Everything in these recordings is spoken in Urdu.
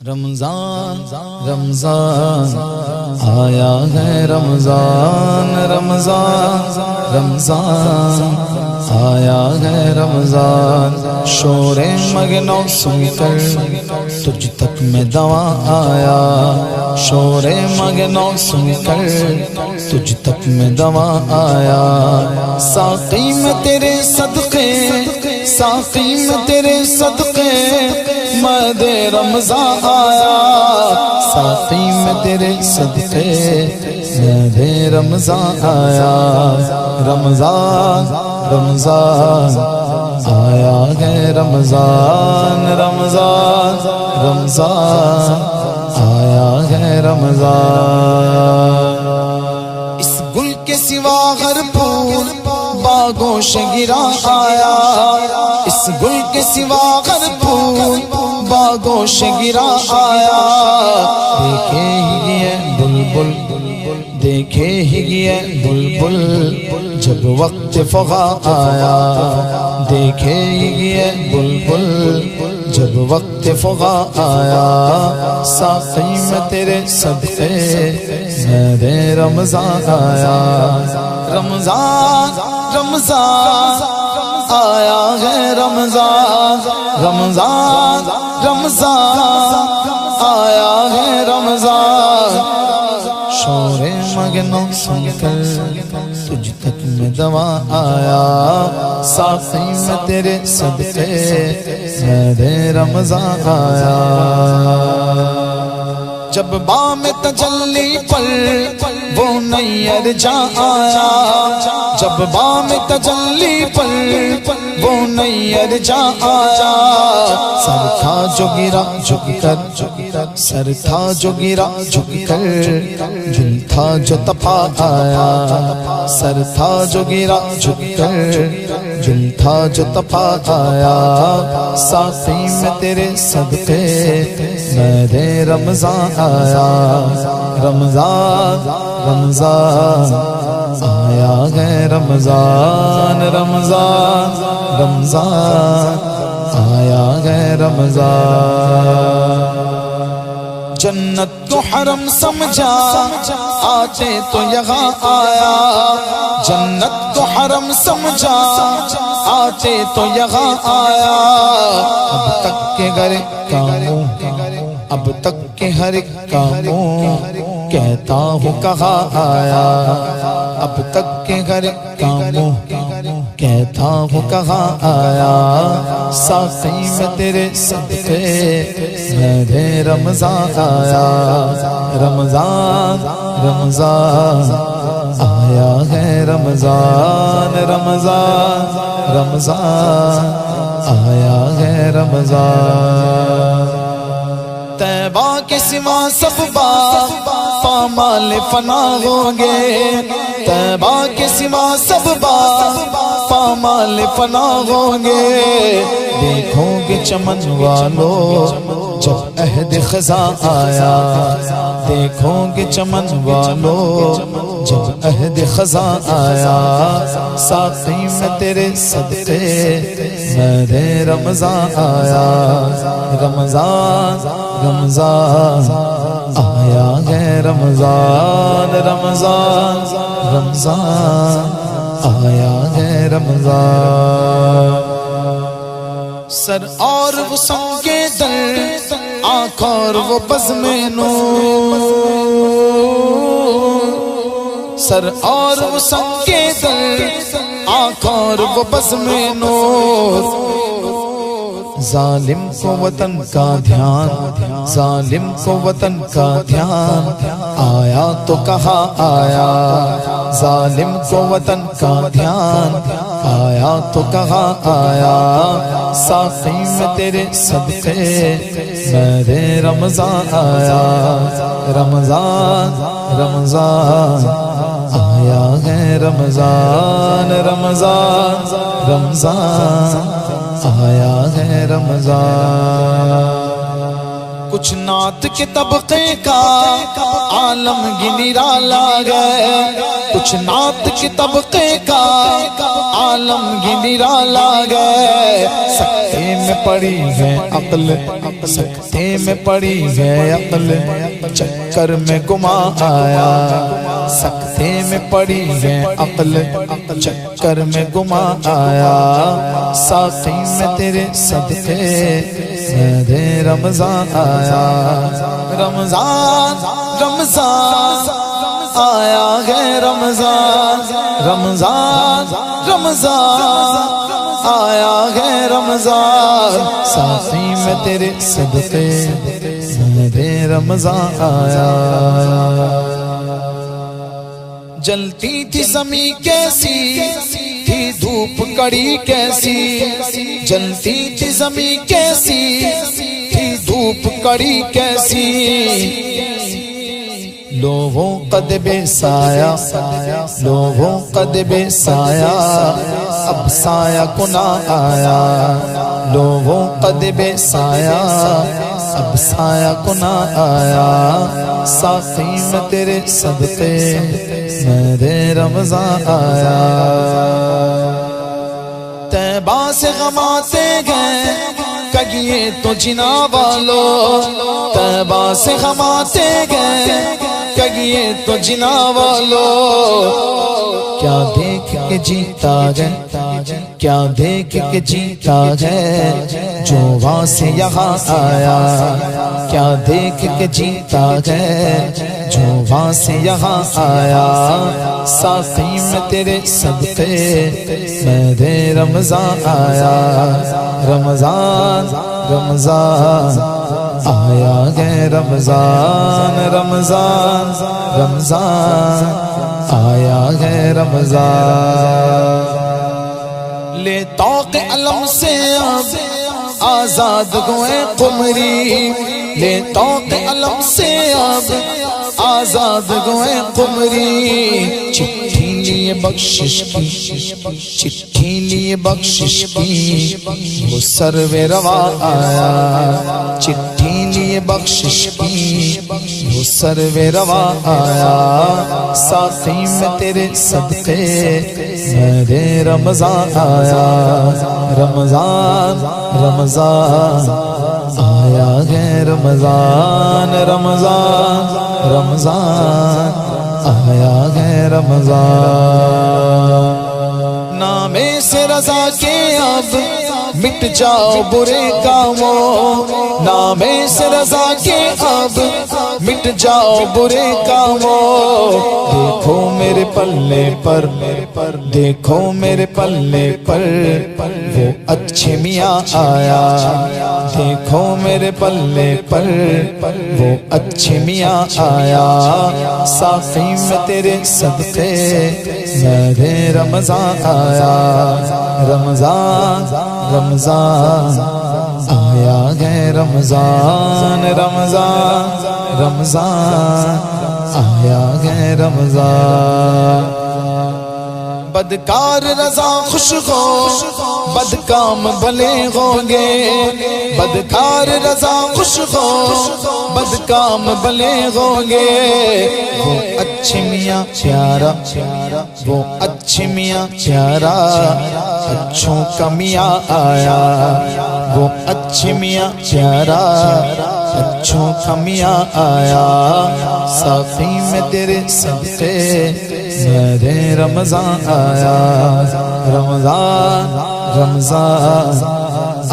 رمضان رمضان آیا ہے رمضان رمضان رمضان آیا ہے رمضان شور مگنو سن کر تجھ تک میں دوا آیا شور مگنو سن کر تجھ تک میں دوا آیا ساقی میں تیرے صدقے ساقی میں تیرے صدقے مد رمضان آیا ساقی میں تیرے صدقے مد رمضان آیا رمضان رمضان آیا ہے رمضان رمضان رمضان آیا ہے رمضان اس گل کے سوا ہر پھول باغوں شگرا آیا اس گل کے سوا ہر پھول باغوں شگرا آیا دیکھے ہی یہ بلبل دیکھے ہی یہ بلبل جب وقت فغا آیا دیکھے ہی یہ بلبل جب وقت فغا آیا ساقی میں تیرے صدقے میرے رمضان آیا رمضان رمضان آیا ہے رمضان رمضان رمضان آیا ہے رمضان شور مگنو سن کر تجھ تک میں دوا آیا ساقی میں تیرے صدقے میرے رمضان آیا جب بام تجلی پر وہ نیر جا آیا جب بام تجلی پر وہ نیر جا آیا سر تھا جو گرا جھک کر سر تھا جو گرا جھک کر دل تھا جو تپا آیا سر تھا جو گرا جھک کر دل تھا جو تپا آیا ساقی میں تیرے صدقے میرے رمضان آیا رمضان رمضان آیا ہے رمضان رمضان رمضان آیا ہے رمضان جنت کو حرم سمجھا آتے تو یہاں آیا جنت کو حرم سمجھا آتے تو یہاں آیا اب تک کے گھر کاموں اب تک کے ہر ایک کاموں کہتا ہوں کہاں آیا اب تک کے ہر ایک کاموں کہتا ہوں کہاں آیا ساقی میں تیرے صدقے میرے رمضان آیا رمضان رمضان آیا ہے رمضان رمضان رمضان آیا ہے رمضان طیبہ کے سوا سب باغ پامال فنا ہوں گے طیبہ کے سوا سب باغ پامال فنا ہوں گے دیکھو گے چمن والو جب عہد خزاں آیا دیکھو گے چمن والو جب عہد خزاں آیا ساقی میں تیرے صدقے میرے رمضان آیا رمضان رمضان آیا ہے رمضان رمضان رمضان آیا ہے رمضان سر اور وہ سنگے در آنکھ اور وہ بزم نور سر اور وہ سنگے در آنکھ اور وہ بزم نور ظالم کو وطن کا دھیان ظالم کو وطن کا دھیان آیا تو کہاں آیا ظالم کو وطن کا دھیان آیا تو کہاں آیا ساقی میں تیرے صدقے میرے رمضان آیا رمضان رمضان آیا ہے رمضان رمضان رمضان آیا ہے رمضان کچھ نعت کے طبقے کا عالمگیر نرالا گئے، کچھ نعت کے طبقے کا عالمگیر نرالا گئے، سکتے میں پڑی ہے عقل، سکتے میں پڑی ہے عقل، چکر میں گما آیا، سکتے میں پڑی ہے عقل، چکر میں گما آیا، ساقی میں تیرے صدقے میرے رمضان آیا، رمضان رمضان آیا ہے رمضان، رمضان رمضان آیا ہے رمضان، ساقی میں تیرے صدقے میرے رمضان آیا۔ جلتی تھی زمین کیسی تھی دھوپ کڑی کیسی، جلتی تھی زمین کیسی تھی دھوپ کڑی کیسی، لوگوں قد بے سایہ، لوگوں قد بے سایہ، اب سایہ کنا آیا، لوگوں قد بے سایہ، اب سایہ کنا آیا، ساقی میں تیرے صدقے میرے رمضان آیا۔ طیبہ سے غم آتے گئے کگیے تو جنا والو، طیبہ سے غم آتے گئے کگیے تو جنا والو، کیا دیکھ کے جیتا گئے، کیا دیکھ کے جیتا گئے جو وہاں سے یہاں آیا، کیا دیکھ کے جیتا گئے جو وہاں سے یہاں آیا، ساقی میں تیرے صدقے میرے رمضان آیا، رمضان رمضان آیا گئے رمضان، رمضان رمضان آیا گئے رمضان، لے توق علم سے اب آزاد ہوئے قمری، لے توق علم سے اب آزاد ہوئے قمری، چٹھی لیے بخشش کی، چٹھی لیے بخشش کی وہ سرو روا آیا، چٹھی لیے بخشش کی وہ سرو روا آیا، ساقی میں تیرے صدقے میرے رمضان آیا، رمضان رمضان آیا ہے رمضان، رمضان رمضان آیا ہے رمضان، نامے سے رضا کے اب مٹ جاؤ برے کاموں، نامے سے رضا کے اب مٹ جاؤ برے کاموں، دیکھو میرے پلے پر، دیکھو میرے پلے پر وہ اچھے میاں آیا، دیکھو میرے پلے پر وہ اچھے میاں آیا، ساقی میں تیرے صدقے میرے رمضان آیا، رمضان رمضان آیا ہے رمضان، رمضان رمضان آیا ہے رمضان، بدکار رضا خوش ہو بدکام بھلے ہوں گے، بدکار رضا خوش ہو بدکام بھلے ہوں گے، وہ اچھے میاں پیارا، وہ اچھے میاں پیارا اچھوں کا میاں آیا، وہ اچھے میاں پیارا اچھوں کا میاں آیا، ساقی میں تیرے صدقے میرے رمضان آیا، رمضان رمضان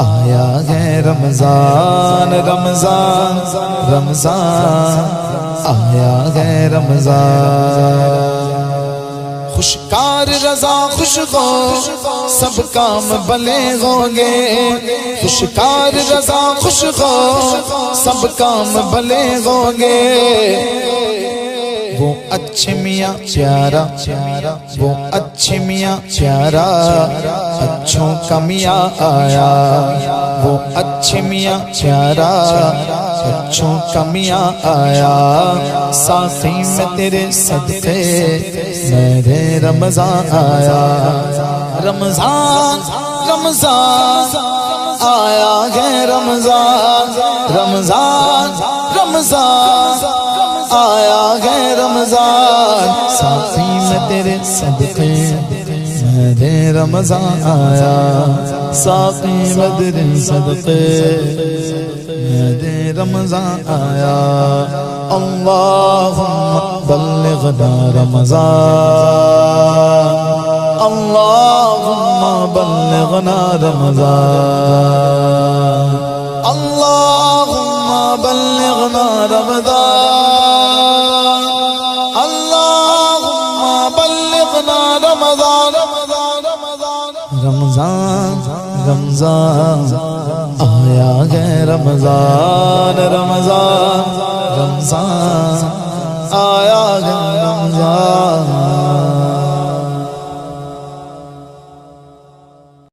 آیا ہے رمضان، رمضان رمضان آیا ہے رمضان، خوشکار رضا خوش ہو سب کام بھلے ہوں گے، خوشکار رضا خوش ہو سب کام بھلے ہوں گے، وہ اچھے میاں پیارا، وہ اچھے میاں پیارا اچھوں کا میاں آیا، وہ اچھے میاں پیارا اچھوں کا میاں آیا، ساقی میں تیرے صدقے میرے رمضان آیا، رمضان رمضان آیا ہے رمضان رمضان رمضان آیا ہے رمضان ساقی میں تیرے صدقے میرے رمضان آیا ساقی میں تیرے صدقے میرے رمضان آیا اللہم بلغنا رمضان اللہم بلغنا رمضان اللہم بلغنا رمضان اللہم بلغنا رمضان رمضان رمضان آیا ہے رمضان رمضان رمضان